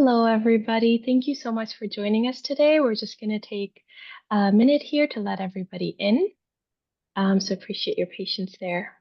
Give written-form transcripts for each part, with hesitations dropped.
Hello, everybody. Thank you so much for joining us today. We're just going to take a minute here to let everybody in. So appreciate your patience there.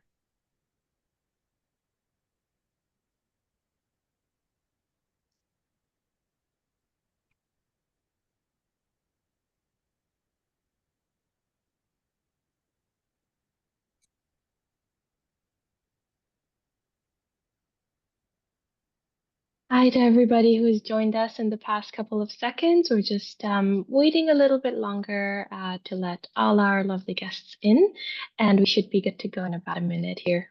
Hi to everybody who has joined us in the past couple of seconds. We're just waiting a little bit longer to let all our lovely guests in, and we should be good to go in about a minute here.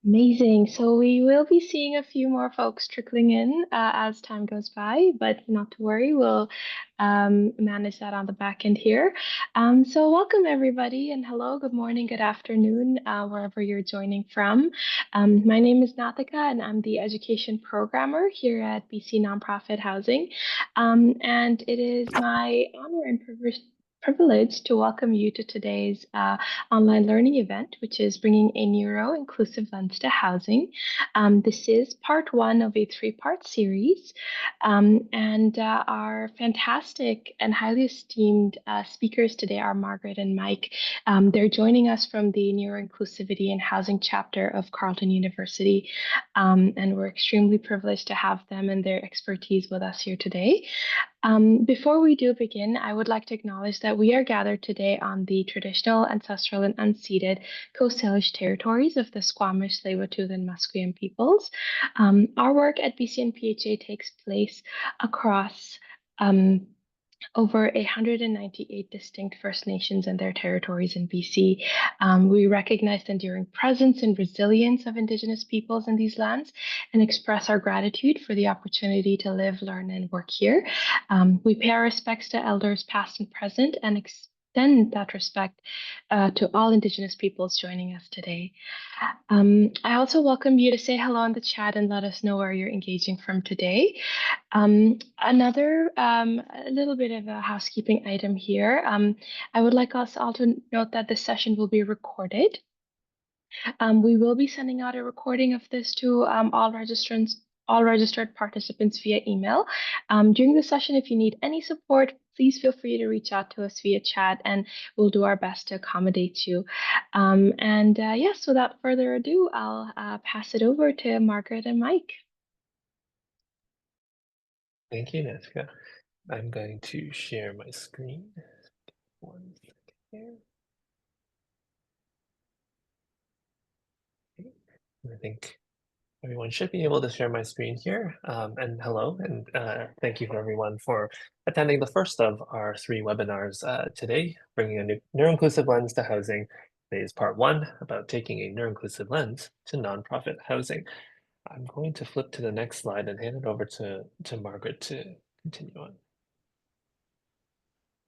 Amazing. So we will be seeing a few more folks trickling in as time goes by, but not to worry, we'll manage that on the back end here. So welcome everybody, and hello, good morning, good afternoon, wherever you're joining from. My name is Nathika, and I'm the education programmer here at BC Nonprofit Housing. And it is my honor and privilege to welcome you to today's online learning event, which is bringing a neuro-inclusive lens to housing. This is part one of a three-part series, and our fantastic and highly esteemed speakers today are Margaret and Mike. They're joining us from the Neuroinclusivity and Housing chapter of Carleton University, and we're extremely privileged to have them and their expertise with us here today. Before we do begin, I would like to acknowledge that we are gathered today on the traditional, ancestral, and unceded Coast Salish territories of the Squamish, Tsleil-Waututh, and Musqueam peoples. Our work at BCNPHA takes place across over 198 distinct First Nations and their territories in BC. We recognize the enduring presence and resilience of Indigenous peoples in these lands and express our gratitude for the opportunity to live, learn, and work here. We pay our respects to elders past and present and extend that respect to all Indigenous peoples joining us today. I also welcome you to say hello in the chat and let us know where you're engaging from today. Another a little bit of a housekeeping item here. I would like us all to note that this session will be recorded. We will be sending out a recording of this to all registered participants via email. During the session, if you need any support, please feel free to reach out to us via chat and we'll do our best to accommodate you. Yes, without further ado, I'll pass it over to Margaret and Mike. Thank you, Nathika. I'm going to share my screen. One second here. Okay. I think everyone should be able to share my screen here. And hello, and thank you for everyone for attending the first of our three webinars today, bringing a new neuro-inclusive lens to housing. Today is part one about taking a neuro-inclusive lens to nonprofit housing. I'm going to flip to the next slide and hand it over to Margaret to continue on.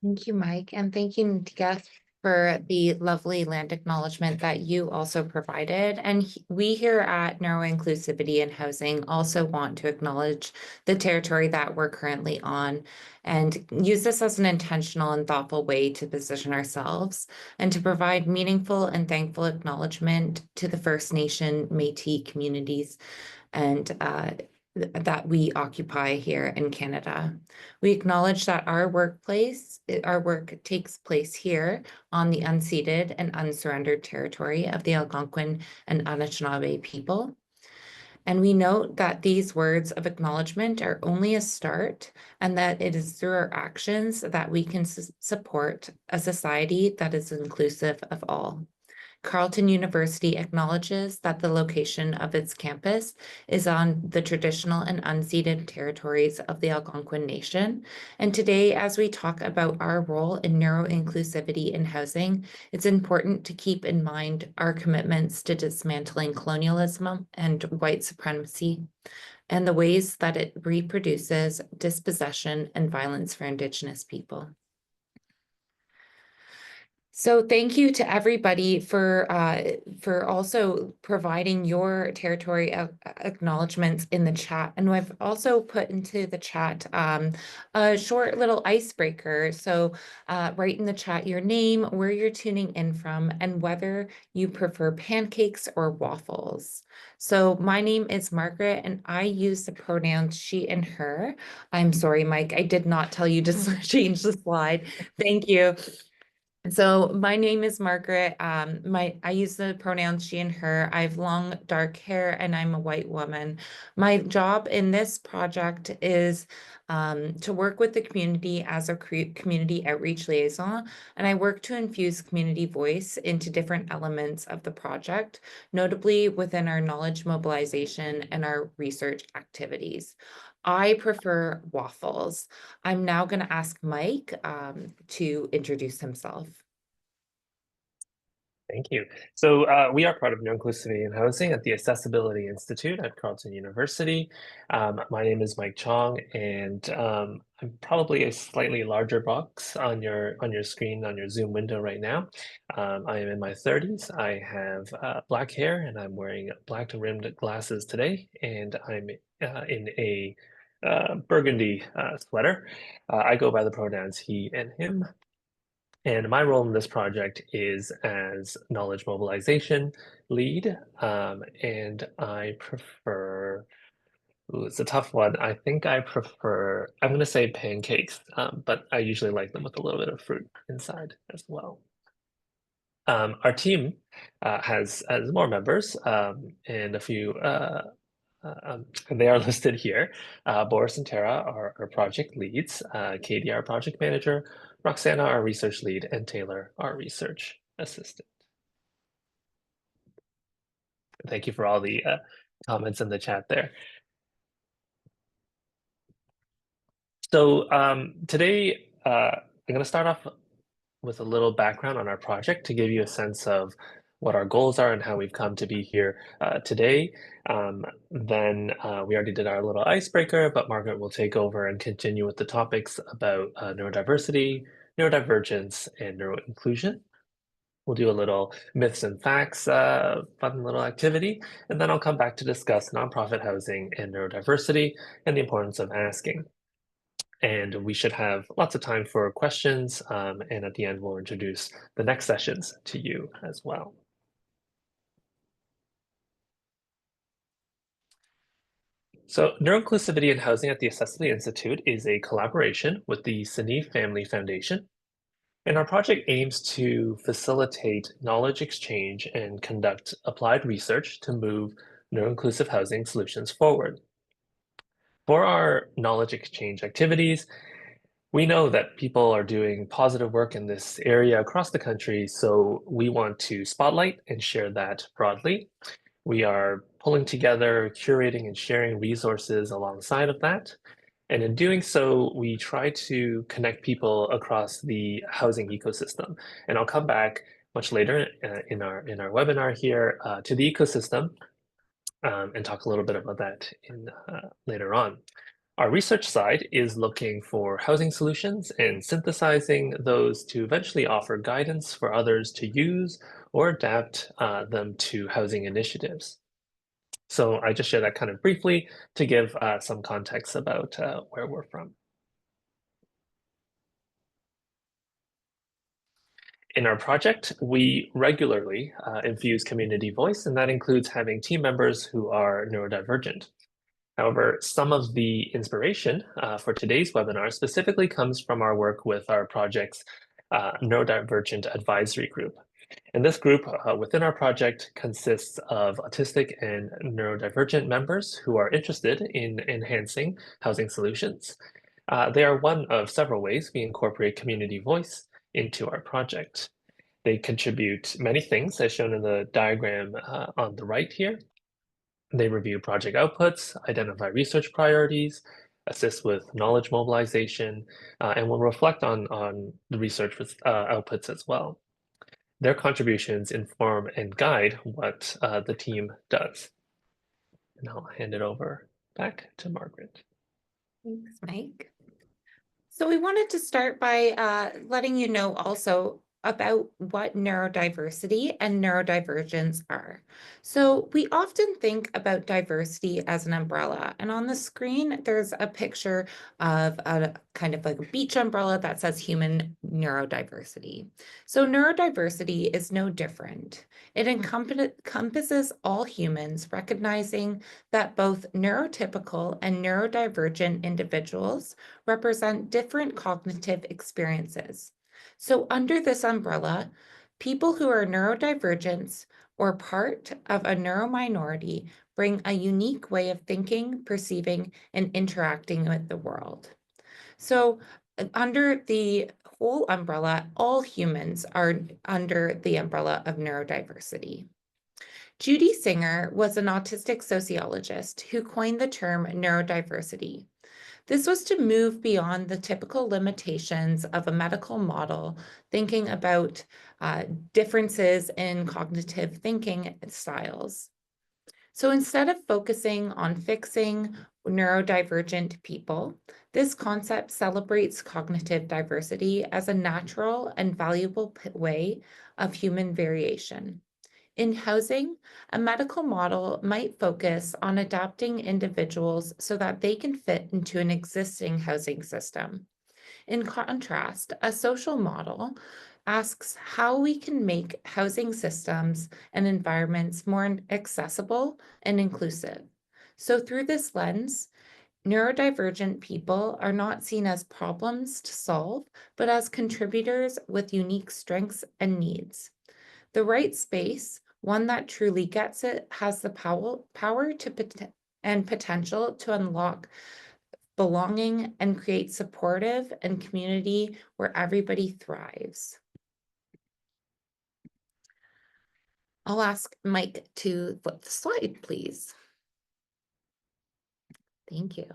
Thank you, Mike, and thank you, Nathika, for the lovely land acknowledgement that you also provided. And we here at Neuroinclusivity and Housing also want to acknowledge the territory that we're currently on and use this as an intentional and thoughtful way to position ourselves and to provide meaningful and thankful acknowledgement to the First Nation Métis communities and that we occupy here in Canada. We acknowledge that our work takes place here on the unceded and unsurrendered territory of the Algonquin and Anishinaabe people. And we note that these words of acknowledgement are only a start and that it is through our actions that we can support a society that is inclusive of all. Carleton University acknowledges that the location of its campus is on the traditional and unceded territories of the Algonquin Nation. And today, as we talk about our role in neuro-inclusivity in housing, it's important to keep in mind our commitments to dismantling colonialism and white supremacy, and the ways that it reproduces dispossession and violence for Indigenous people. So thank you to everybody for also providing your territory acknowledgements in the chat. And I've also put into the chat a short little icebreaker. So write in the chat your name, where you're tuning in from, and whether you prefer pancakes or waffles. So my name is Margaret, and I use the pronouns she and her. I'm sorry, Mike, I did not tell you to change the slide. Thank you. So my name is Margaret. I use the pronouns she and her. I have long dark hair and I'm a white woman. My job in this project is to work with the community as a community outreach liaison, and I work to infuse community voice into different elements of the project, notably within our knowledge mobilization and our research activities. I prefer waffles. I'm now going to ask Mike to introduce himself. Thank you. So we are part of Neuroinclusivity in Housing at the Accessibility Institute at Carleton University. My name is Mike Chong, and I'm probably a slightly larger box on your screen on your Zoom window right now. I am in my 30s. I have black hair, and I'm wearing black rimmed glasses today, and I'm in a burgundy sweater. I go by the pronouns he and him. And my role in this project is as knowledge mobilization lead, and I prefer, ooh, it's a tough one. I think I prefer, I'm going to say pancakes, but I usually like them with a little bit of fruit inside as well. Our team has more members and a few, and they are listed here. Boris and Tara are our project leads, Katie, our project manager, Roxana, our research lead, and Taylor, our research assistant. Thank you for all the comments in the chat there. So today, I'm going to start off with a little background on our project to give you a sense of what our goals are and how we've come to be here today. Then we already did our little icebreaker, but Margaret will take over and continue with the topics about neurodiversity, neurodivergence, and neuroinclusion. We'll do a little myths and facts, fun little activity, and then I'll come back to discuss nonprofit housing and neurodiversity and the importance of asking. And we should have lots of time for questions, and at the end, we'll introduce the next sessions to you as well. So Neuroinclusivity in Housing at the Accessibility Institute is a collaboration with the Seneve Family Foundation. And our project aims to facilitate knowledge exchange and conduct applied research to move neuroinclusive housing solutions forward. For our knowledge exchange activities, we know that people are doing positive work in this area across the country, so we want to spotlight and share that broadly. We are pulling together, curating, and sharing resources alongside of that. And in doing so, we try to connect people across the housing ecosystem. And I'll come back much later in our webinar here to the ecosystem and talk a little bit about that later on. Our research side is looking for housing solutions and synthesizing those to eventually offer guidance for others to use or adapt them to housing initiatives. So I just share that kind of briefly to give some context about where we're from. In our project, we regularly infuse community voice, and that includes having team members who are neurodivergent. However, some of the inspiration for today's webinar specifically comes from our work with our project's Neurodivergent Advisory Group. And this group within our project consists of autistic and neurodivergent members who are interested in enhancing housing solutions. They are one of several ways we incorporate community voice into our project. They contribute many things as shown in the diagram on the right here. They review project outputs, identify research priorities, assist with knowledge mobilization, and will reflect on the research outputs as well. Their contributions inform and guide what the team does. And I'll hand it over back to Margaret. Thanks, Mike. So we wanted to start by letting you know also about what neurodiversity and neurodivergence are. So we often think about diversity as an umbrella, and on the screen there's a picture of a kind of like a beach umbrella that says human neurodiversity. So neurodiversity is no different. It encompasses all humans, recognizing that both neurotypical and neurodivergent individuals represent different cognitive experiences. So under this umbrella, people who are neurodivergent or part of a neurominority bring a unique way of thinking, perceiving, and interacting with the world. So under the whole umbrella, all humans are under the umbrella of neurodiversity. Judy Singer was an autistic sociologist who coined the term neurodiversity. This was to move beyond the typical limitations of a medical model, thinking about differences in cognitive thinking styles. So instead of focusing on fixing neurodivergent people, this concept celebrates cognitive diversity as a natural and valuable way of human variation. In housing, a medical model might focus on adapting individuals so that they can fit into an existing housing system. In contrast, a social model asks how we can make housing systems and environments more accessible and inclusive. So through this lens, neurodivergent people are not seen as problems to solve, but as contributors with unique strengths and needs. The right space, one that truly gets it, has the power to and potential to unlock belonging and create supportive and community where everybody thrives. I'll ask Mike to flip the slide, please. Thank you.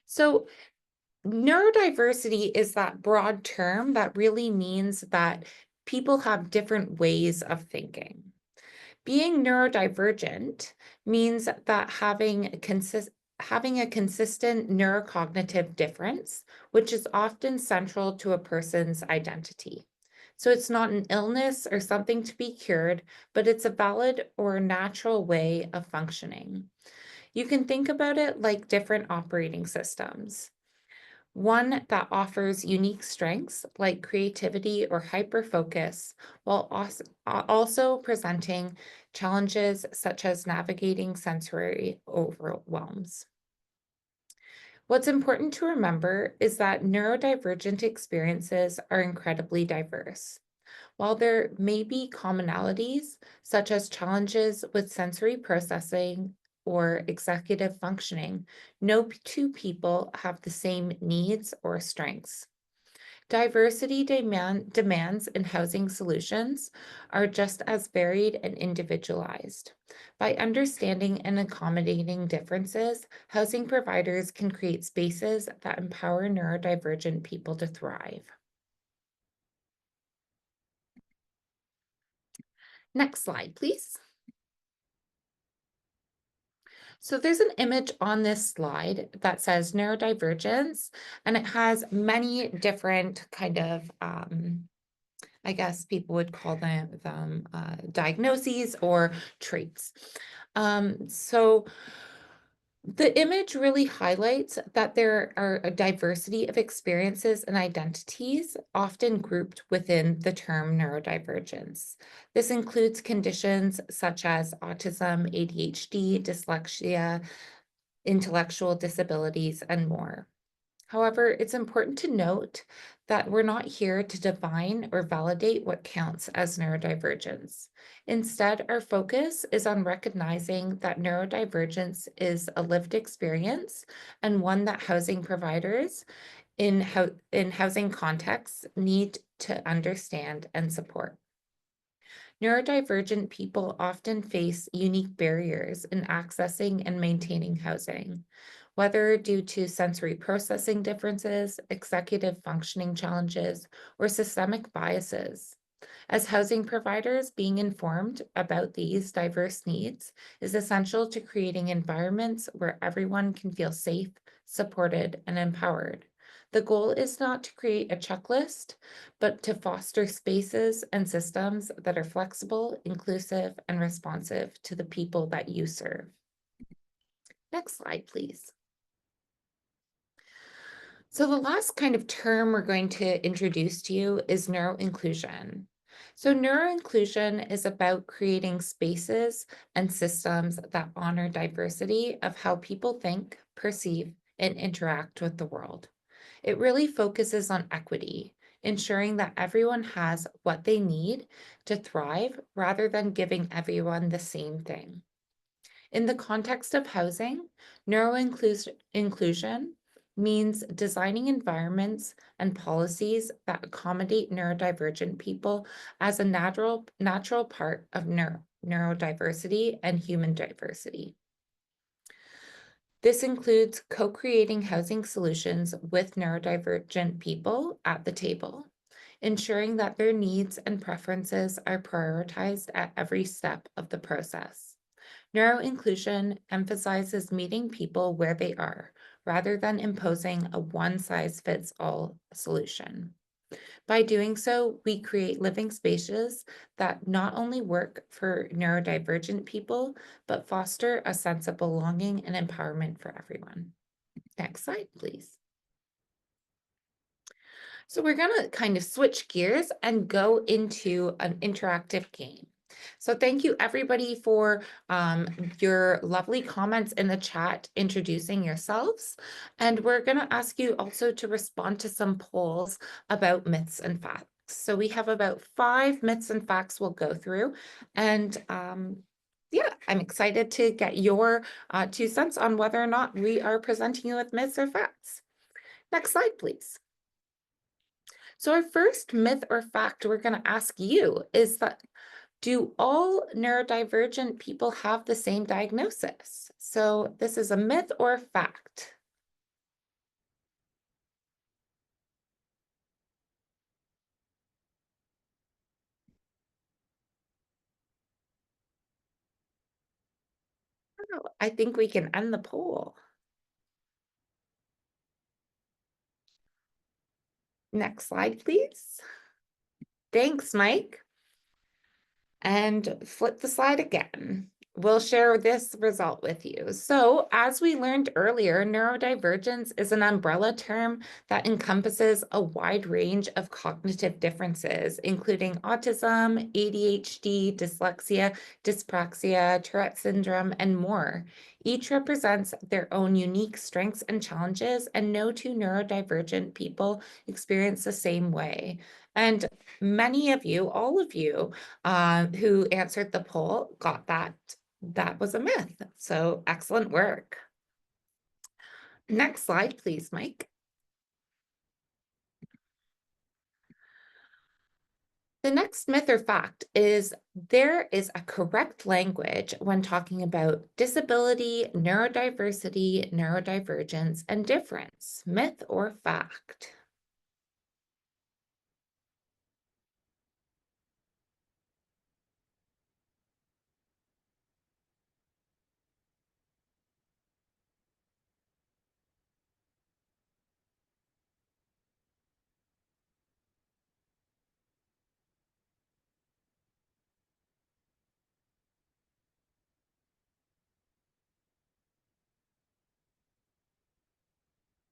So neurodiversity is that broad term that really means that people have different ways of thinking. Being neurodivergent means that having a consistent neurocognitive difference, which is often central to a person's identity. So it's not an illness or something to be cured, but it's a valid or natural way of functioning. You can think about it like different operating systems. One that offers unique strengths like creativity or hyperfocus, while also presenting challenges such as navigating sensory overwhelms. What's important to remember is that neurodivergent experiences are incredibly diverse. While there may be commonalities, such as challenges with sensory processing or executive functioning, no two people have the same needs or strengths. Diversity demands in housing solutions are just as varied and individualized. By understanding and accommodating differences, housing providers can create spaces that empower neurodivergent people to thrive. Next slide, please. So there's an image on this slide that says neurodivergence, and it has many different kind of, I guess people would call them diagnoses or traits. So the image really highlights that there are a diversity of experiences and identities, often grouped within the term neurodivergence. This includes conditions such as autism, ADHD, dyslexia, intellectual disabilities, and more. However, it's important to note that we're not here to define or validate what counts as neurodivergence. Instead, our focus is on recognizing that neurodivergence is a lived experience and one that housing providers in housing contexts need to understand and support. Neurodivergent people often face unique barriers in accessing and maintaining housing, whether due to sensory processing differences, executive functioning challenges, or systemic biases. As housing providers, being informed about these diverse needs is essential to creating environments where everyone can feel safe, supported, and empowered. The goal is not to create a checklist, but to foster spaces and systems that are flexible, inclusive, and responsive to the people that you serve. Next slide, please. So the last kind of term we're going to introduce to you is neuroinclusion. So neuroinclusion is about creating spaces and systems that honor diversity of how people think, perceive, and interact with the world. It really focuses on equity, ensuring that everyone has what they need to thrive rather than giving everyone the same thing. In the context of housing, neuroinclusion means designing environments and policies that accommodate neurodivergent people as a natural part of neurodiversity and human diversity. This includes co-creating housing solutions with neurodivergent people at the table, ensuring that their needs and preferences are prioritized at every step of the process. Neuroinclusion emphasizes meeting people where they are, rather than imposing a one-size-fits-all solution. By doing so, we create living spaces that not only work for neurodivergent people, but foster a sense of belonging and empowerment for everyone. Next slide, please. So we're going to kind of switch gears and go into an interactive game. So thank you everybody for your lovely comments in the chat introducing yourselves. And we're going to ask you also to respond to some polls about myths and facts. So we have about 5 myths and facts we'll go through. And yeah, I'm excited to get your 2 cents on whether or not we are presenting you with myths or facts. Next slide, please. So our first myth or fact we're going to ask you is that, do all neurodivergent people have the same diagnosis? So this is a myth or a fact. Oh, I think we can end the poll. Next slide, please. Thanks, Mike. And flip the slide again. We'll share this result with you. So as we learned earlier, neurodivergence is an umbrella term that encompasses a wide range of cognitive differences, including autism, ADHD, dyslexia, dyspraxia, Tourette syndrome, and more. Each represents their own unique strengths and challenges, and no 2 neurodivergent people experience the same way. And many of you, all of you, who answered the poll got that was a myth. So excellent work. Next slide, please, Mike. The next myth or fact is there is a correct language when talking about disability, neurodiversity, neurodivergence, and difference. Myth or fact?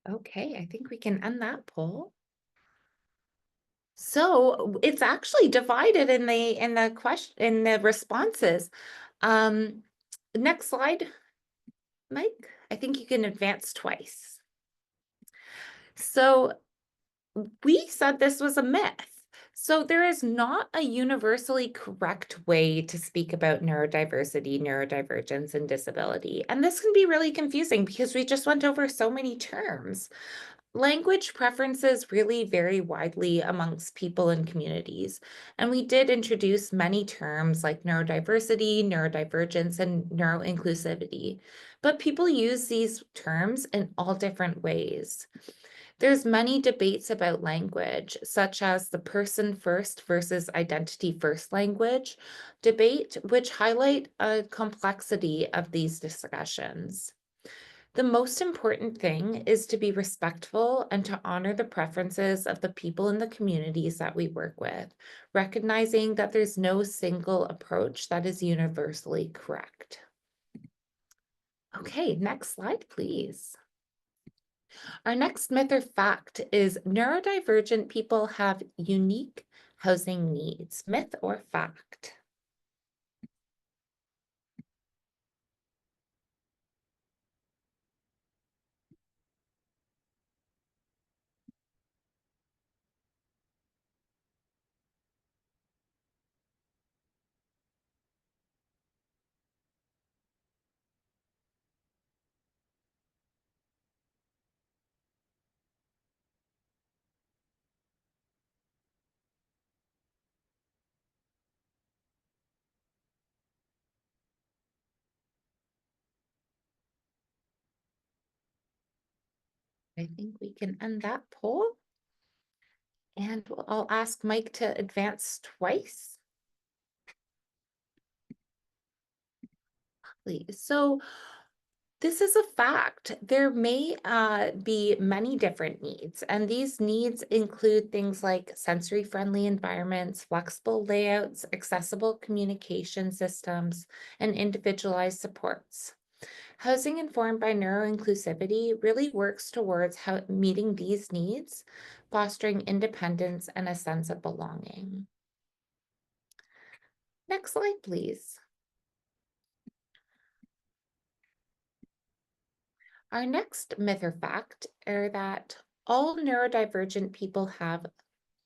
Okay, I think we can end that poll. So it's actually divided in the question, in the responses. Next slide, Mike. I think you can advance twice. So we said this was a myth. So there is not a universally correct way to speak about neurodiversity, neurodivergence, and disability. And this can be really confusing because we just went over so many terms. Language preferences really vary widely amongst people and communities. And we did introduce many terms like neurodiversity, neurodivergence, and neuroinclusivity. But people use these terms in all different ways. There's many debates about language, such as the person first versus identity first language debate, which highlight a complexity of these discussions. The most important thing is to be respectful and to honor the preferences of the people in the communities that we work with, recognizing that there's no single approach that is universally correct. Okay, next slide, please. Our next myth or fact is neurodivergent people have unique housing needs. Myth or fact? I think we can end that poll. And I'll ask Mike to advance twice. Please. So this is a fact. There may be many different needs, and these needs include things like sensory-friendly environments, flexible layouts, accessible communication systems, and individualized supports. Housing informed by neuroinclusivity really works towards meeting these needs, fostering independence and a sense of belonging. Next slide, please. Our next myth or fact are that all neurodivergent people have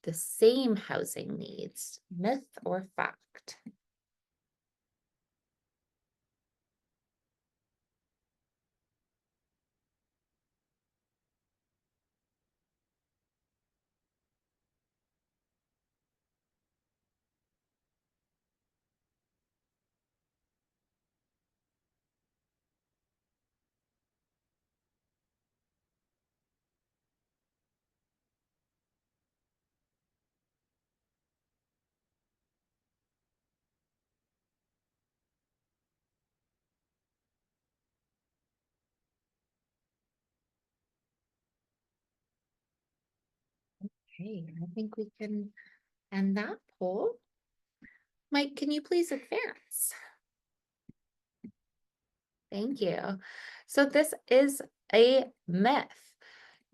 the same housing needs. Myth or fact? Okay, I think we can end that poll. Mike, can you please advance? Thank you. So this is a myth.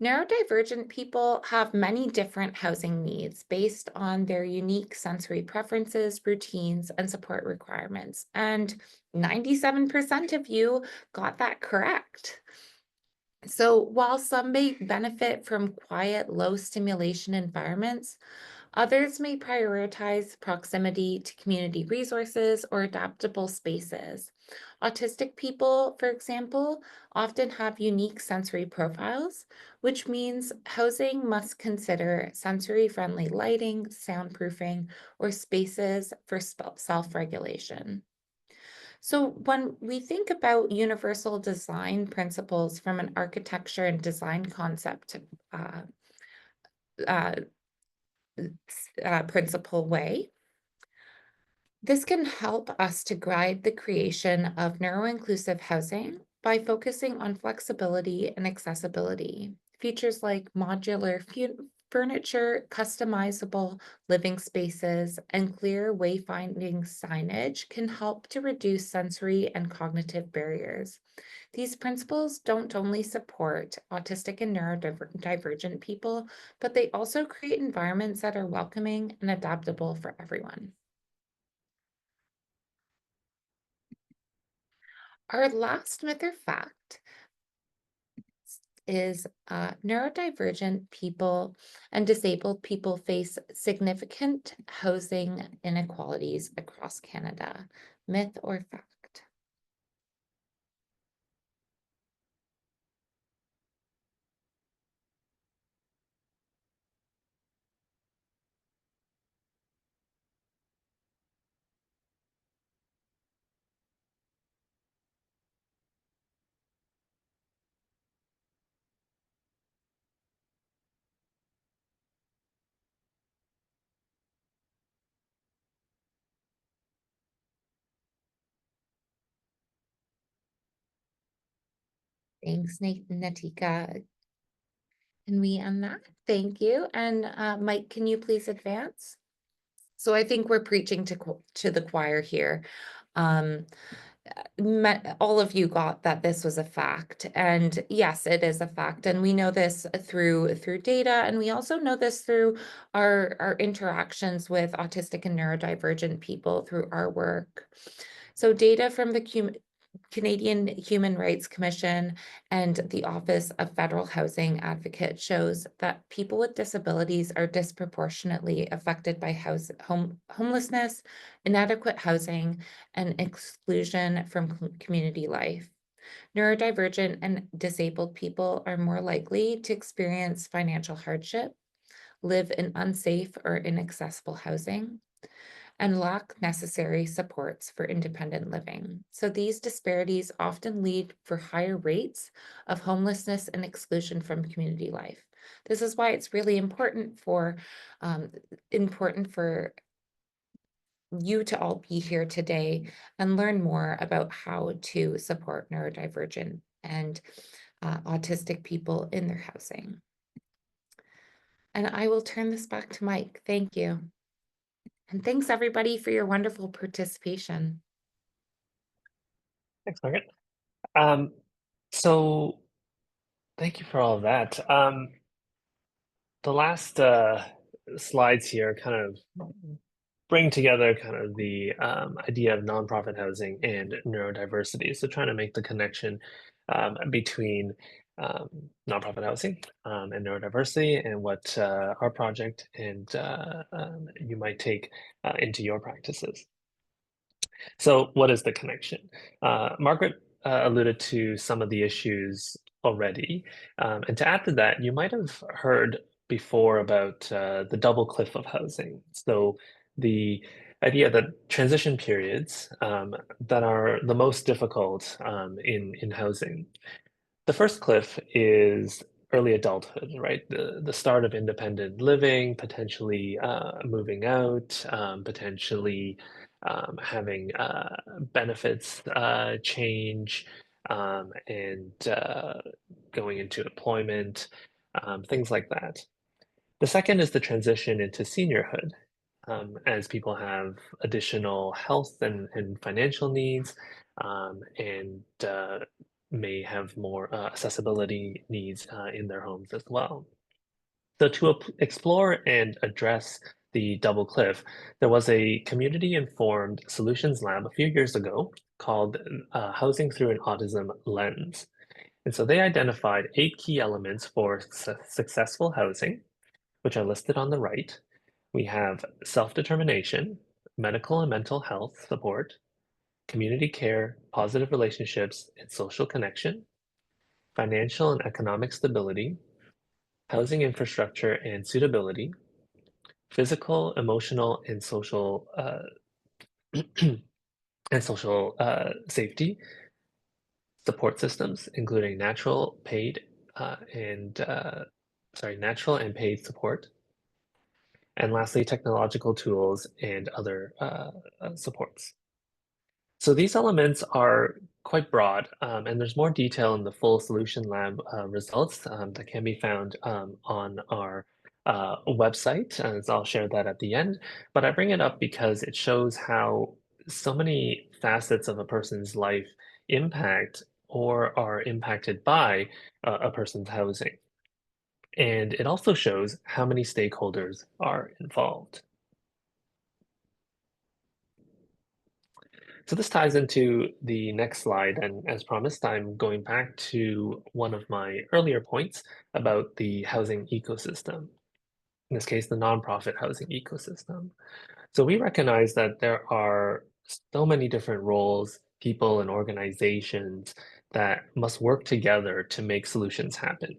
Neurodivergent people have many different housing needs based on their unique sensory preferences, routines, and support requirements. And 97% of you got that correct. So while some may benefit from quiet, low stimulation environments, others may prioritize proximity to community resources or adaptable spaces. Autistic people, for example, often have unique sensory profiles, which means housing must consider sensory-friendly lighting, soundproofing, or spaces for self-regulation. So when we think about universal design principles from an architecture and design concept principle way, this can help us to guide the creation of neuroinclusive housing by focusing on flexibility and accessibility. Features like modular furniture, customizable living spaces, and clear wayfinding signage can help to reduce sensory and cognitive barriers. These principles don't only support autistic and neurodivergent people, but they also create environments that are welcoming and adaptable for everyone. Our last myth or fact is neurodivergent people and disabled people face significant housing inequalities across Canada. Myth or fact? Thanks, Natika. Can we end that? Thank you. And Mike, can you please advance? So I think we're preaching to the choir here. All of you got that this was a fact, and yes, it is a fact, and we know this through data, and we also know this through our interactions with autistic and neurodivergent people through our work. So data from the Canadian Human Rights Commission and the Office of Federal Housing Advocate shows that people with disabilities are disproportionately affected by homelessness, inadequate housing, and exclusion from community life. Neurodivergent and disabled people are more likely to experience financial hardship, live in unsafe or inaccessible housing, and lack necessary supports for independent living. So these disparities often lead for higher rates of homelessness and exclusion from community life. This is why it's really important for you to all be here today and learn more about how to support neurodivergent and autistic people in their housing. And I will turn this back to Mike. Thank you. And thanks everybody for your wonderful participation. Thanks, Margaret. So thank you for all of that. The last slides here kind of bring together kind of the idea of nonprofit housing and neurodiversity. So trying to make the connection between nonprofit housing and neurodiversity and what our project and you might take into your practices. So what is the connection? Margaret alluded to some of the issues already. And to add to that, you might have heard before about the double cliff of housing. So the idea that transition periods that are the most difficult in housing. The first cliff is early adulthood, right? The start of independent living, potentially moving out, potentially having benefits change, and going into employment, things like that. The second is the transition into seniorhood, as people have additional health and financial needs, and may have more accessibility needs in their homes as well. So to explore and address the double cliff, there was a community-informed solutions lab a few years ago called Housing Through an Autism Lens. And so they identified 8 key elements for successful housing, which are listed on the right. We have self-determination, medical and mental health support, community care, positive relationships, and social connection, financial and economic stability, housing infrastructure and suitability, physical, emotional, and social safety, support systems, including natural and paid support, and lastly, technological tools and other supports. So these elements are quite broad, and there's more detail in the full Solution Lab results that can be found on our website, and so I'll share that at the end. But I bring it up because it shows how so many facets of a person's life impact or are impacted by a person's housing. And it also shows how many stakeholders are involved. So this ties into the next slide, and as promised, I'm going back to one of my earlier points about the housing ecosystem. In this case, the nonprofit housing ecosystem. So we recognize that there are so many different roles, people, and organizations that must work together to make solutions happen.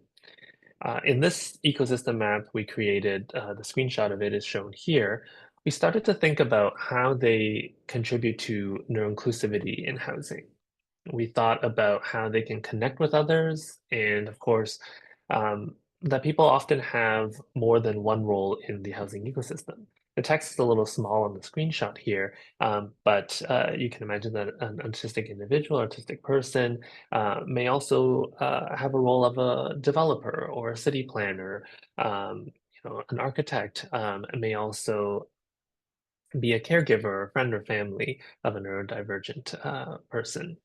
In this ecosystem map we created, the screenshot of it is shown here. We started to think about how they contribute to neuroinclusivity in housing. We thought about how they can connect with others, and of course, that people often have more than one role in the housing ecosystem. The text is a little small on the screenshot here, but you can imagine that an autistic individual, autistic person, may also have a role of a developer or a city planner, an architect, may also be a caregiver or friend or family of a neurodivergent person.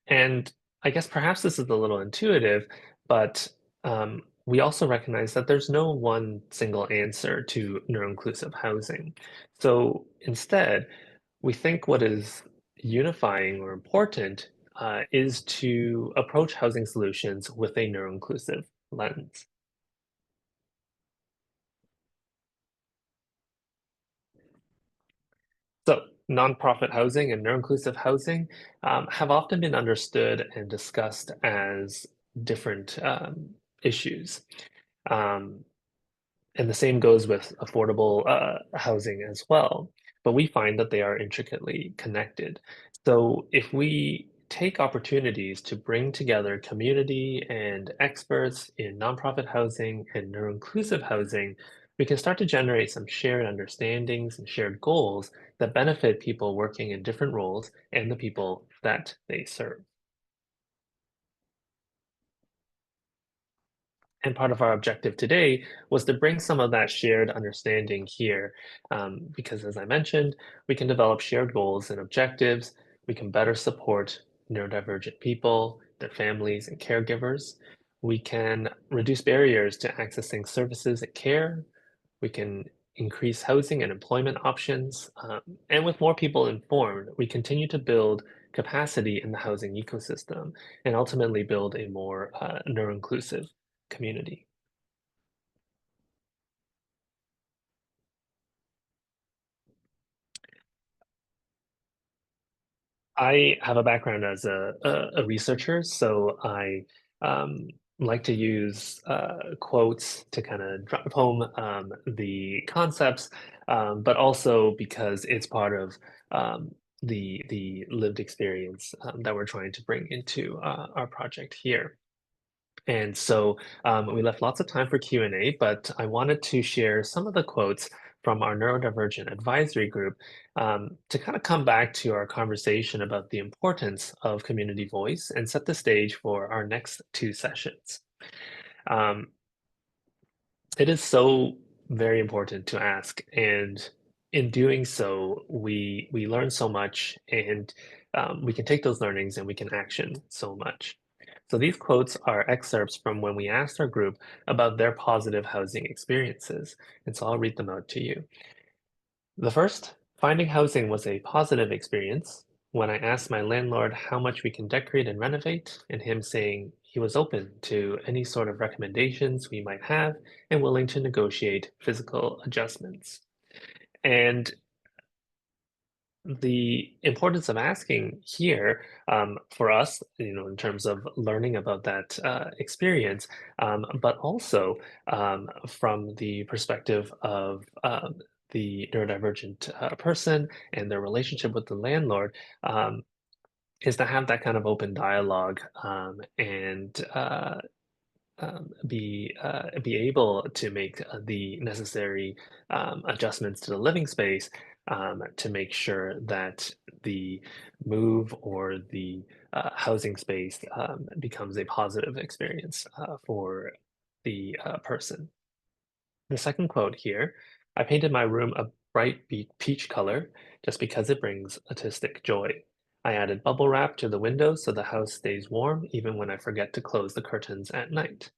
And I guess perhaps this is a little intuitive, but we also recognize that there's no one single answer to neuroinclusive housing. So instead, we think what is unifying or important is to approach housing solutions with a neuroinclusive lens. So, nonprofit housing and neuroinclusive housing have often been understood and discussed as different issues. Um, and the same goes with affordable housing as well. But we find that they are intricately connected. So if we take opportunities to bring together community and experts in nonprofit housing and neuroinclusive housing, we can start to generate some shared understandings and shared goals that benefit people working in different roles and the people that they serve. And part of our objective today was to bring some of that shared understanding here, because as I mentioned, we can develop shared goals and objectives. We can better support neurodivergent people, their families, and caregivers. We can reduce barriers to accessing services and care. We can increase housing and employment options. And with more people informed, we continue to build capacity in the housing ecosystem and ultimately build a more neuroinclusive community. I have a background as a researcher, so I like to use quotes to kind of drive home the concepts, but also because it's part of the lived experience that we're trying to bring into our project here. And so we left lots of time for Q&A, but I wanted to share some of the quotes from our neurodivergent advisory group to kind of come back to our conversation about the importance of community voice and set the stage for our next two sessions. Um, it is so very important to ask, and in doing so, we learn so much, and we can take those learnings and we can action so much. So these quotes are excerpts from when we asked our group about their positive housing experiences, and so I'll read them out to you. The first, finding housing was a positive experience when I asked my landlord how much we can decorate and renovate, and him saying he was open to any sort of recommendations we might have and willing to negotiate physical adjustments. And the importance of asking here for us, in terms of learning about that experience, but also from the perspective of the neurodivergent person and their relationship with the landlord, is to have that kind of open dialogue and be able to make the necessary adjustments to the living space to make sure that the move or the housing space becomes a positive experience for the person. The second quote here, I painted my room a bright peach color just because it brings autistic joy. I added bubble wrap to the windows so the house stays warm even when I forget to close the curtains at night.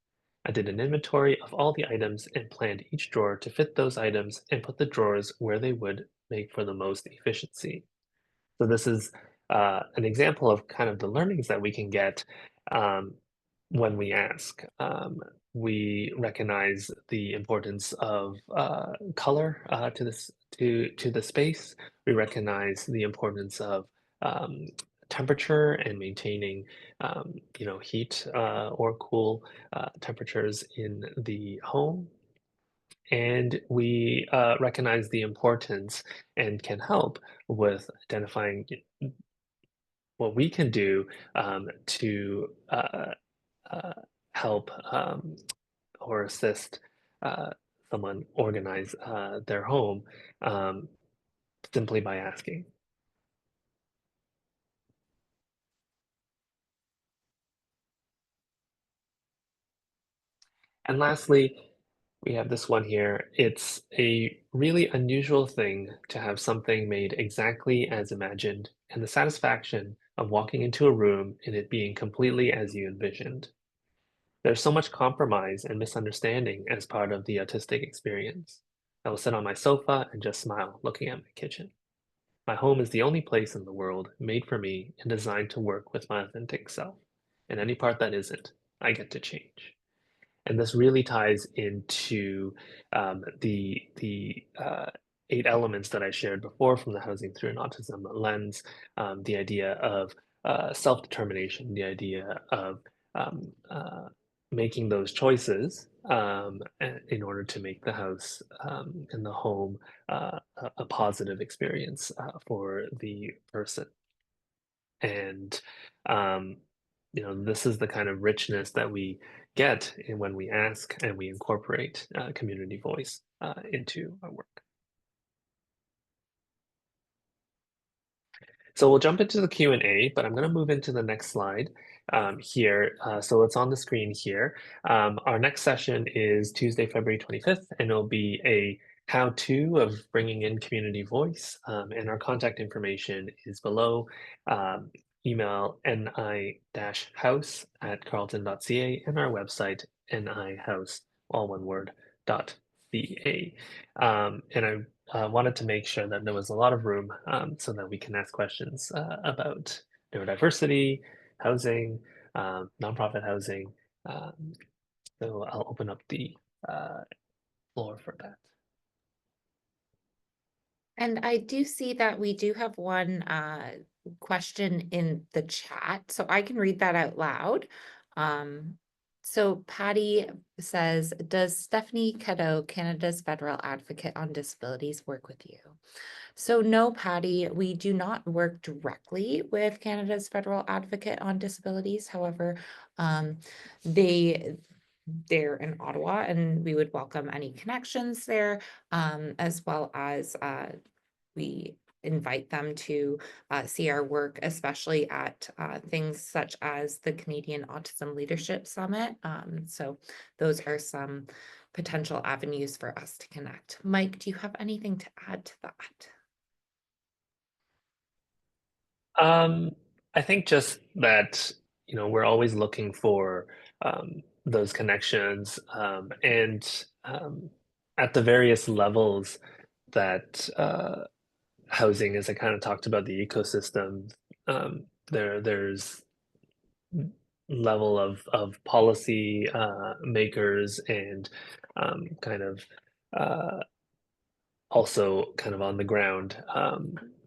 I did an inventory of all the items and planned each drawer to fit those items and put the drawers where they would make for the most efficiency. So this is an example of kind of the learnings that we can get um, when we ask. We recognize the importance of color to this to the space. We recognize the importance of um, temperature and maintaining, heat or cool temperatures in the home. And we recognize the importance and can help with identifying what we can do to uh, help or assist someone organize their home simply by asking. And lastly, we have this one here. It's a really unusual thing to have something made exactly as imagined, and the satisfaction of walking into a room and it being completely as you envisioned. There's so much compromise and misunderstanding as part of the autistic experience. I will sit on my sofa and just smile, looking at my kitchen. My home is the only place in the world made for me and designed to work with my authentic self. And any part that isn't, I get to change. And this really ties into the 8 elements that I shared before from the Housing Through an Autism lens, the idea of self-determination, the idea of um, uh, making those choices in order to make the house and the home a positive experience for the person. And this is the kind of richness that we get when we ask and we incorporate community voice into our work. So we'll jump into the Q&A, but I'm going to move into the next slide here. So it's on the screen here. Our next session is Tuesday, February 25th, and it'll be a how-to of bringing in community voice. And our contact information is below. Email ni-house@carleton.ca and our website nihouse, all one word, .ca. And I wanted to make sure that there was a lot of room so that we can ask questions about neurodiversity, housing, nonprofit housing. So I'll open up the floor for that. And I do see that we do have one question in the chat, so I can read that out loud. So Patty says, does Stephanie Cadeau, Canada's federal advocate on disabilities, work with you? So no, Patty, we do not work directly with Canada's federal advocate on disabilities. However, they're in Ottawa and we would welcome any connections there, as well as we invite them to see our work, especially at things such as the Canadian Autism Leadership Summit. So those are some potential avenues for us to connect. Mike, do you have anything to add to that? I think just that, we're always looking for those connections and at the various levels that housing, as I kind of talked about the ecosystem, there's level of policy makers and kind of also kind of on the ground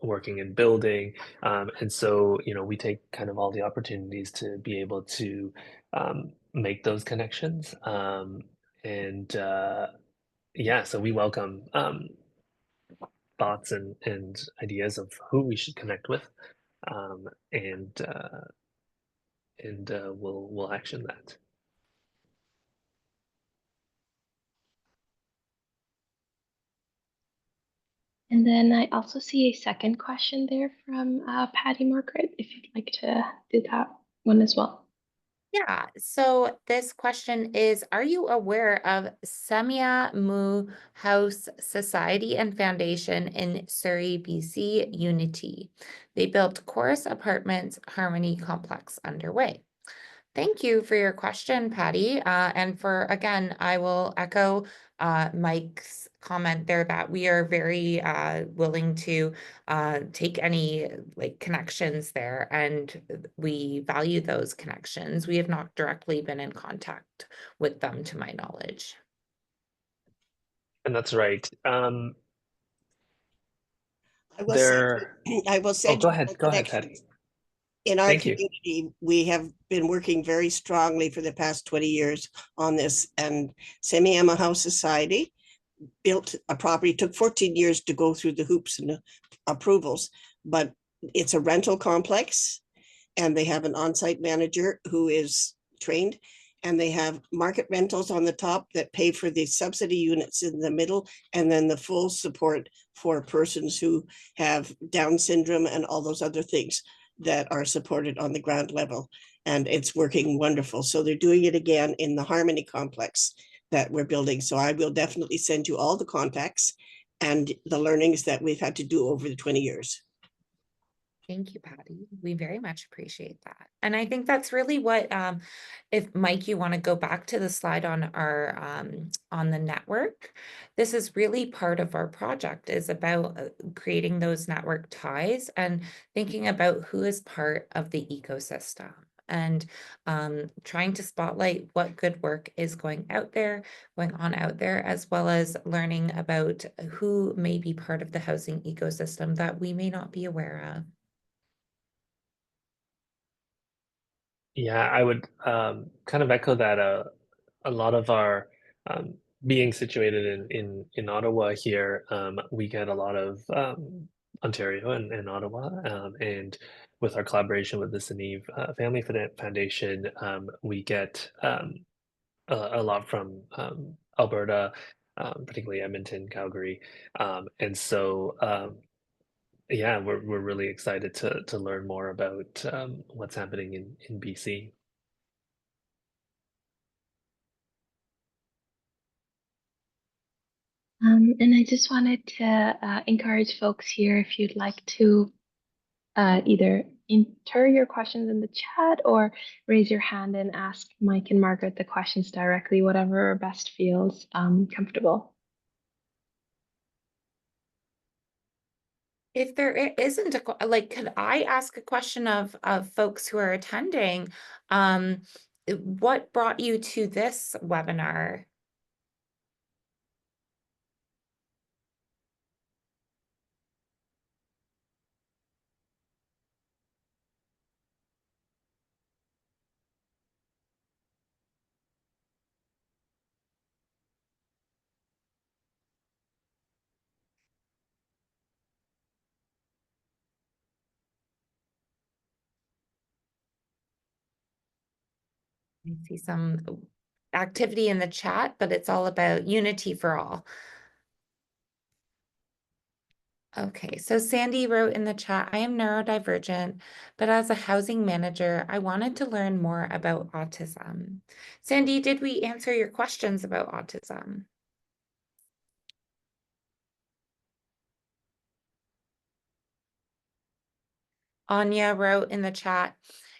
working in building. And so, we take kind of all the opportunities to be able to make those connections. And yeah, so we welcome thoughts and ideas of who we should connect with, and we'll action that. And then I also see a second question there from Patty Margaret, if you'd like to do that one as well. Yeah, so this question is, are you aware of Semia Mu House Society and Foundation in Surrey, BC, Unity? They built Chorus Apartments Harmony Complex underway. Thank you for your question, Patty. And again, I will echo Mike's comment there that we are very willing to take any connections there, and we value those connections. We have not directly been in contact with them, to my knowledge. And that's right. I will send go you ahead, Patty. In our Thank you. community, we have been working very strongly for the past 20 years on this, and Semiama House Society built a property. It took 14 years to go through the hoops and approvals, but it's a rental complex and they have an on-site manager who is trained, and they have market rentals on the top that pay for the subsidy units in the middle, and then the full support for persons who have Down syndrome and all those other things that are supported on the ground level. And it's working wonderful. So they're doing it again in the Harmony complex that we're building. So I will definitely send you all the contacts and the learnings that we've had to do over the 20 years. Thank you, Patty. We very much appreciate that. And I think that's really what, if Mike, you want to go back to the slide on our, on the network, this is really part of our project, is about creating those network ties and thinking about who is part of the ecosystem, and trying to spotlight what good work is going on out there, as well as learning about who may be part of the housing ecosystem that we may not be aware of. Yeah, I would kind of echo that. A lot of our being situated in Ottawa here, we get a lot of Ontario and Ottawa, and with our collaboration with the Seneve Family Foundation, we get a lot from Alberta, particularly Edmonton, Calgary, and so yeah, we're really excited to learn more about what's happening in BC. And I just wanted to encourage folks here, if you'd like to either enter your questions in the chat or raise your hand and ask Mike and Margaret the questions directly, whatever best feels comfortable. If there isn't like, could I ask a question of folks who are attending? What brought you to this webinar? I see some activity in the chat, but it's all about unity for all. Okay, so Sandy wrote in the chat, I am neurodivergent, but as a housing manager, I wanted to learn more about autism. Sandy, did we answer your questions about autism? Anya wrote in the chat,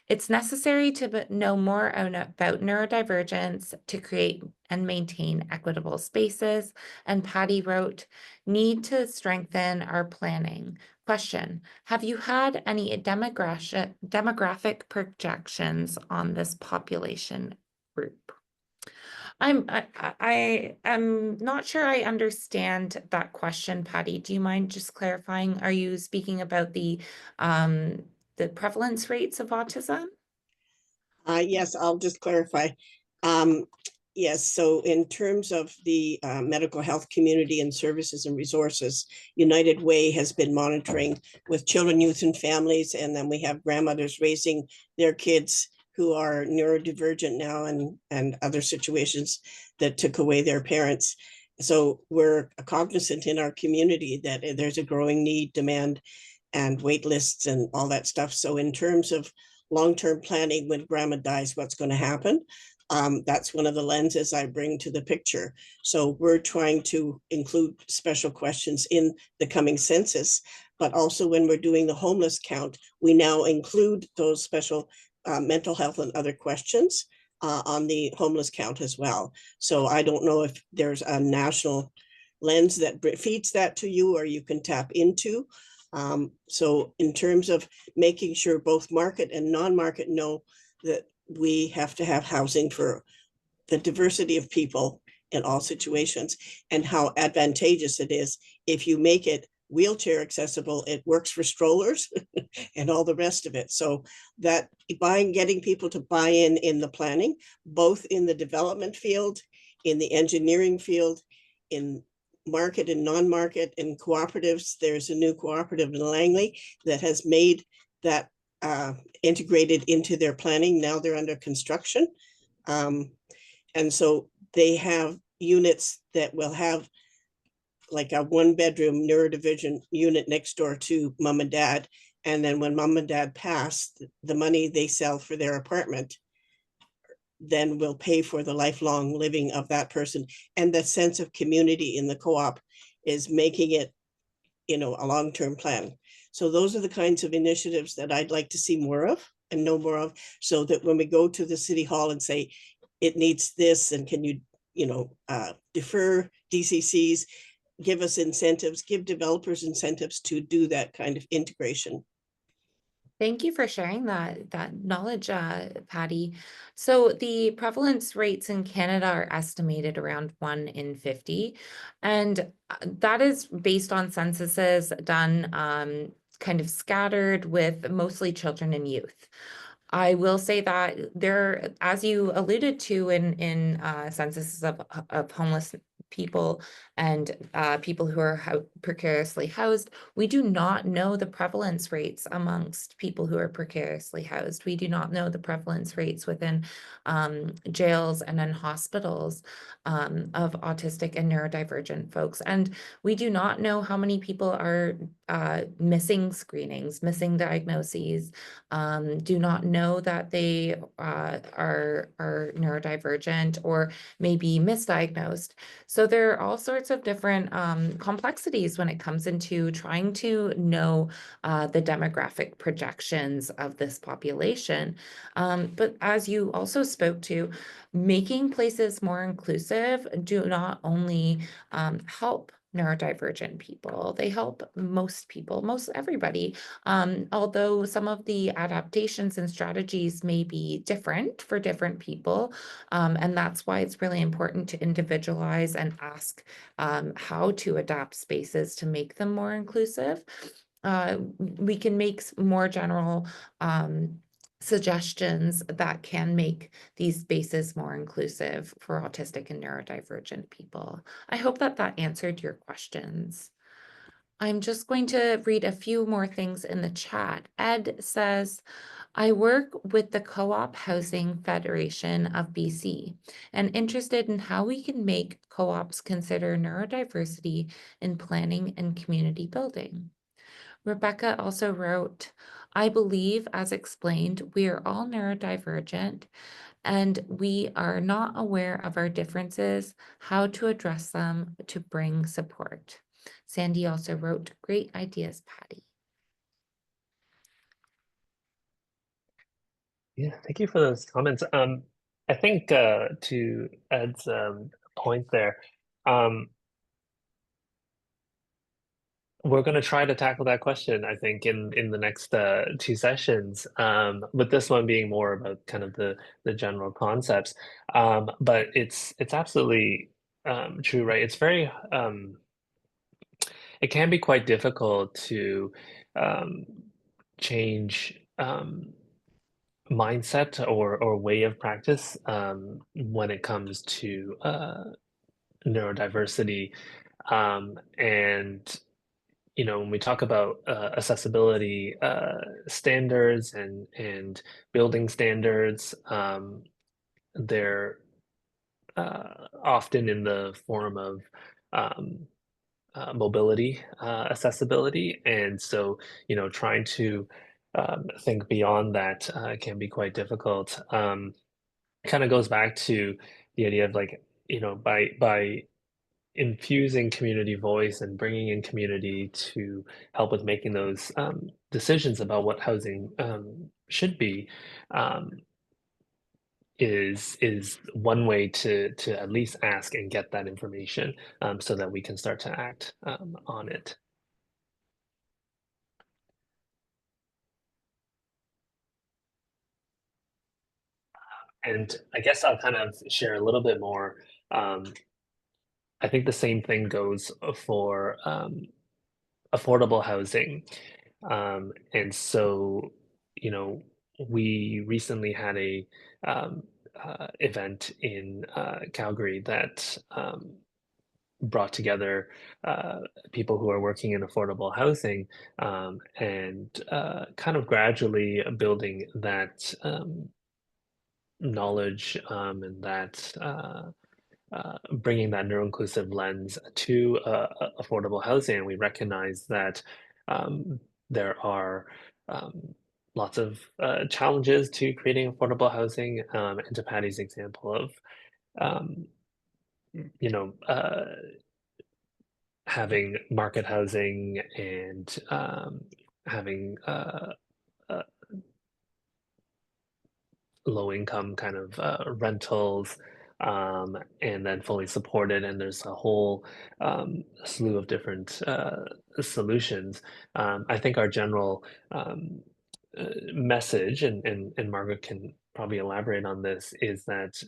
it's necessary to know more about neurodivergence to create and maintain equitable spaces. And Patty wrote, need to strengthen our planning. Question, have you had any demographic projections on this population group? I am not sure I understand that question, Patty. Do you mind just clarifying? Are you speaking about the prevalence rates of autism? Yes, I'll just clarify. Yes, so in terms of the medical health community and services and resources, United Way has been monitoring with children, youth, and families, and then we have grandmothers raising their kids who are neurodivergent now, and other situations that took away their parents. So we're cognizant in our community that there's a growing need, demand, and wait lists and all that stuff. So in terms of long-term planning, when grandma dies, what's going to happen? That's one of the lenses I bring to the picture. So we're trying to include special questions in the coming census, but also when we're doing the homeless count, we now include those special mental health and other questions on the homeless count as well. So I don't know if there's a national lens that feeds that to you, or you can tap into. So in terms of making sure both market and non-market know that we have to have housing for the diversity of people in all situations, and how advantageous it is if you make it wheelchair accessible, it works for strollers and all the rest of it. So that getting people to buy in the planning, both in the development field, in the engineering field, in market and non-market, and cooperatives. There's a new cooperative in Langley that has made that integrated into their planning. Now they're under construction. And so they have units that will have like a 1-bedroom neurodivergent unit next door to mom and dad. And then when mom and dad pass, the money they sell for their apartment then will pay for the lifelong living of that person. And the sense of community in the co-op is making it, a long-term plan. So those are the kinds of initiatives that I'd like to see more of and know more of, so that when we go to the city hall and say, it needs this, and can you, defer DCCs, give us incentives, give developers incentives to do that kind of integration. Thank you for sharing that knowledge, Patty. So the prevalence rates in Canada are estimated around 1 in 50, and that is based on censuses done kind of scattered with mostly children and youth. I will say that there, as you alluded to in censuses of homeless people and people who are precariously housed, we do not know the prevalence rates amongst people who are precariously housed. We do not know the prevalence rates within jails and in hospitals of autistic and neurodivergent folks. And we do not know how many people are missing screenings, missing diagnoses, do not know that they are neurodivergent or maybe misdiagnosed. So there are all sorts of different complexities when it comes into trying to know the demographic projections of this population. But as you also spoke to, making places more inclusive do not only help neurodivergent people, they help most people, most everybody. Although some of the adaptations and strategies may be different for different people. And that's why it's really important to individualize and ask how to adapt spaces to make them more inclusive. We can make more general suggestions that can make these spaces more inclusive for autistic and neurodivergent people. I hope that answered your questions. I'm just going to read a few more things in the chat. Ed says, I work with the Co-op Housing Federation of BC and interested in how we can make co-ops consider neurodiversity in planning and community building. Rebecca also wrote, I believe, as explained, we are all neurodivergent and we are not aware of our differences, how to address them to bring support. Sandy also wrote, great ideas, Patty. Yeah, thank you for those comments. I think to Ed's point there, we're going to try to tackle that question, I think, in the next 2 sessions, with this one being more about kind of the general concepts. But it's absolutely true, right? It's very it can be quite difficult to change mindset or way of practice when it comes to neurodiversity. And when we talk about accessibility standards and building standards, they're often in the form of mobility, accessibility. And so, trying to think beyond that can be quite difficult. Kind of goes back to the idea of like, by infusing community voice and bringing in community to help with making those decisions about what housing should be, is one way to at least ask and get that information, so that we can start to act on it. And I guess I'll kind of share a little bit more. I think the same thing goes for affordable housing. And so, we recently had a event in Calgary that brought together people who are working in affordable housing, and kind of gradually building that knowledge and that bringing that neuroinclusive lens to affordable housing. And we recognize that there are lots of challenges to creating affordable housing. And to Patty's example of, um, you know, having market housing and having low income kind of rentals and then fully supported, and there's a whole slew of different solutions. I think our general message, and Margaret can probably elaborate on this, is that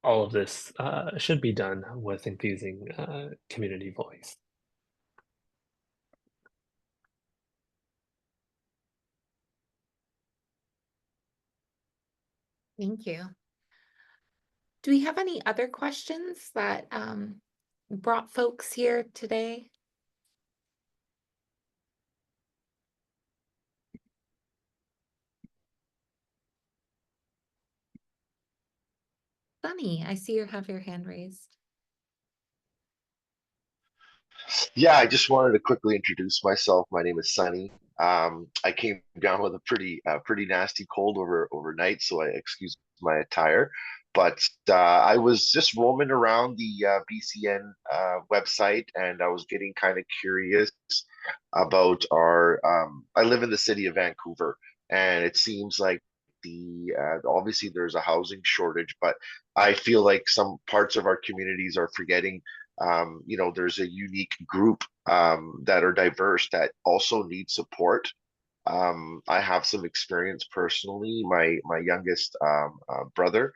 all of this should be done with infusing community voice. Thank you. Do we have any other questions that brought folks here today? Sunny, I see you have your hand raised. Yeah, I just wanted to quickly introduce myself. My name is Sunny. I came down with a pretty nasty cold overnight, so I excuse my attire. But I was just roaming around the BCN website, and I was getting kind of curious about our. I live in the city of Vancouver, and it seems like obviously there's a housing shortage, but I feel like some parts of our communities are forgetting there's a unique group that are diverse that also need support. I have some experience personally. My youngest brother,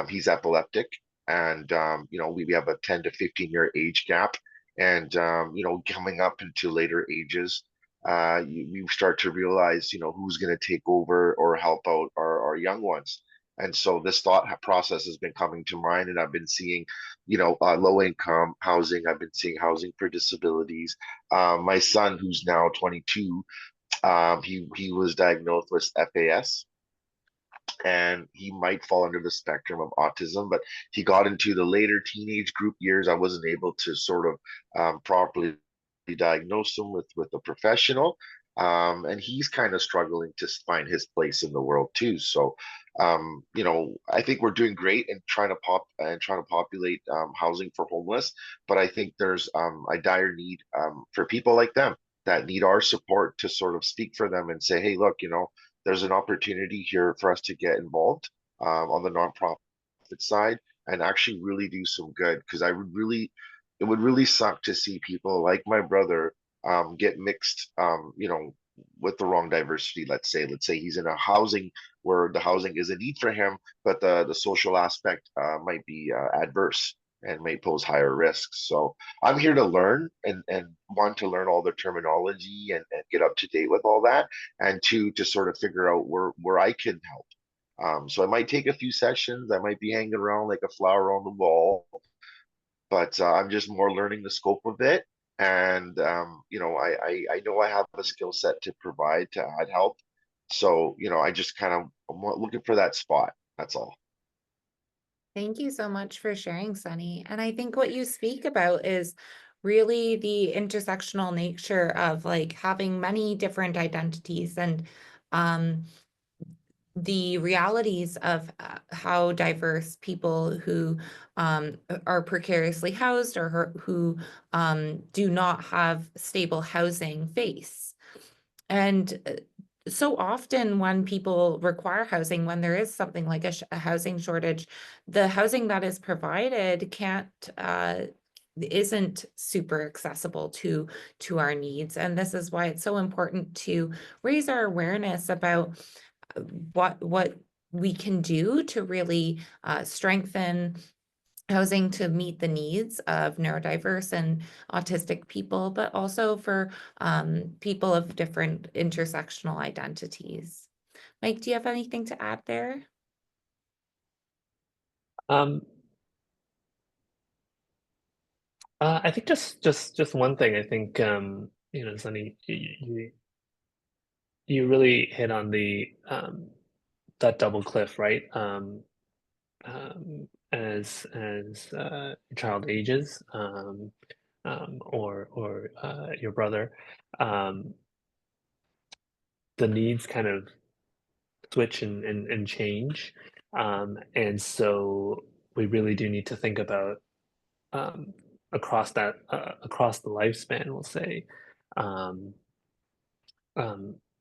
he's epileptic, and we have a 10 to 15 year age gap, and coming up into later ages, you start to realize who's going to take over or help out our young ones. And so this thought process has been coming to mind, and I've been seeing, low income housing. I've been seeing housing for disabilities. My son, who's now 22, he was diagnosed with FAS, and he might fall under the spectrum of autism, but he got into the later teenage group years. I wasn't able to sort of properly diagnose him with a professional. And he's kind of struggling to find his place in the world too. So, I think we're doing great in trying to populate housing for homeless, but I think there's a dire need for people like them that need our support to sort of speak for them and say, hey, look, there's an opportunity here for us to get involved on the nonprofit side and actually really do some good. Because it would really suck to see people like my brother get mixed, with the wrong diversity. Let's say he's in a housing where the housing is a need for him, but the social aspect might be adverse and may pose higher risks. So I'm here to learn and want to learn all the terminology and get up to date with all that, and two, to sort of figure out where I can help. So I might take a few sessions. I might be hanging around like a flower on the wall, but I'm just more learning the scope of it. And I know I have a skill set to provide to add help. So I just kind of I'm looking for that spot. That's all. Thank you so much for sharing, Sunny. And I think what you speak about is really the intersectional nature of like having many different identities and the realities of how diverse people who are precariously housed or who do not have stable housing face. And so often when people require housing, when there is something like a housing shortage, the housing that is provided isn't super accessible to our needs. And this is why it's so important to raise our awareness about what we can do to really strengthen housing to meet the needs of neurodiverse and autistic people, but also for people of different intersectional identities. Mike, do you have anything to add there? I think just one thing. I think Sunny, you really hit on the that double cliff, right? As your child ages, or your brother, the needs kind of switch and change, and so we really do need to think about, across the lifespan, we'll say, um,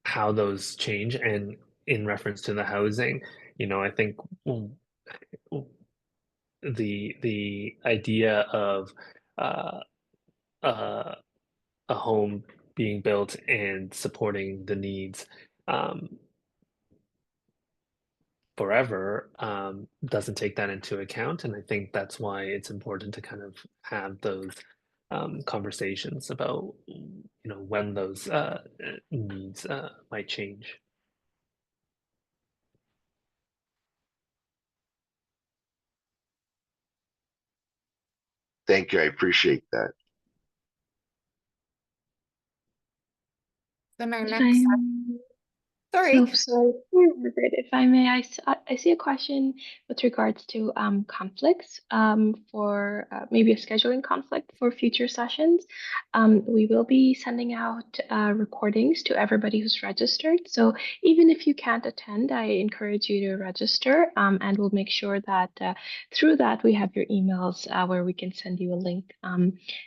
how those change. And in reference to the housing, I think, the idea of uh, uh, a home being built and supporting the needs, um, forever, doesn't take that into account. And I think that's why it's important to kind of have those, conversations about, when those needs might change. Thank you. I appreciate that. Then our If next, sorry. sorry, Margaret, if I may, I see a question with regards to conflicts, for maybe a scheduling conflict for future sessions. We will be sending out recordings to everybody who's registered. So even if you can't attend, I encourage you to register, and we'll make sure that through that we have your emails where we can send you a link.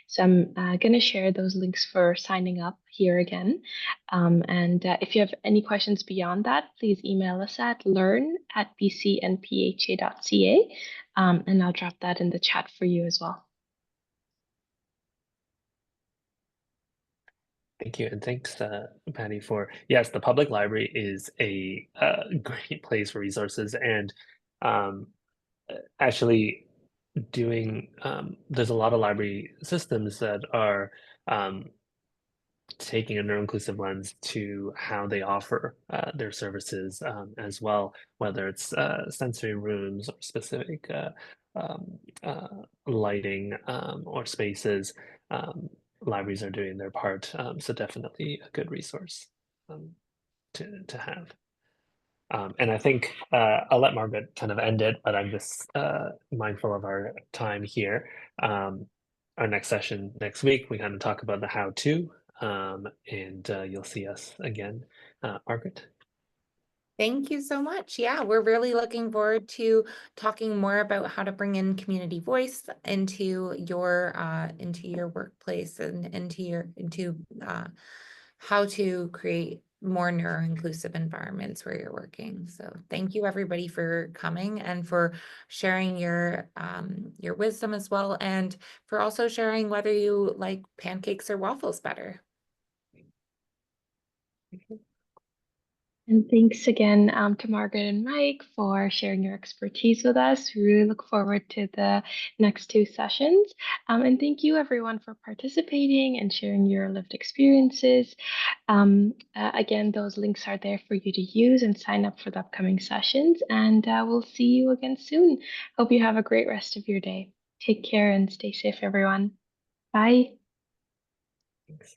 So I'm going to share those links for signing up here again. And if you have any questions beyond that, please email us at learn@bcnpha.ca, and I'll drop that in the chat for you as well. Thank you, and thanks, Patty, yes, the public library is a great place for resources. And actually there's a lot of library systems that are taking a neuroinclusive lens to how they offer their services, as well, whether it's sensory rooms or specific lighting, or spaces. Libraries are doing their part, so definitely a good resource to have. And I think I'll let Margaret kind of end it, but I'm just mindful of our time here. Our next session next week, we kind of talk about the how-to, and you'll see us again. Margaret? Thank you so much. Yeah, we're really looking forward to talking more about how to bring in community voice into your workplace and into how to create more neuroinclusive environments where you're working. So thank you everybody for coming and for sharing your wisdom as well, and for also sharing whether you like pancakes or waffles better. And thanks again to Margaret and Mike for sharing your expertise with us. We really look forward to the next two sessions. And thank you everyone for participating and sharing your lived experiences. Again, those links are there for you to use and sign up for the upcoming sessions. And we'll see you again soon. Hope you have a great rest of your day. Take care and stay safe, everyone. Bye. Thanks.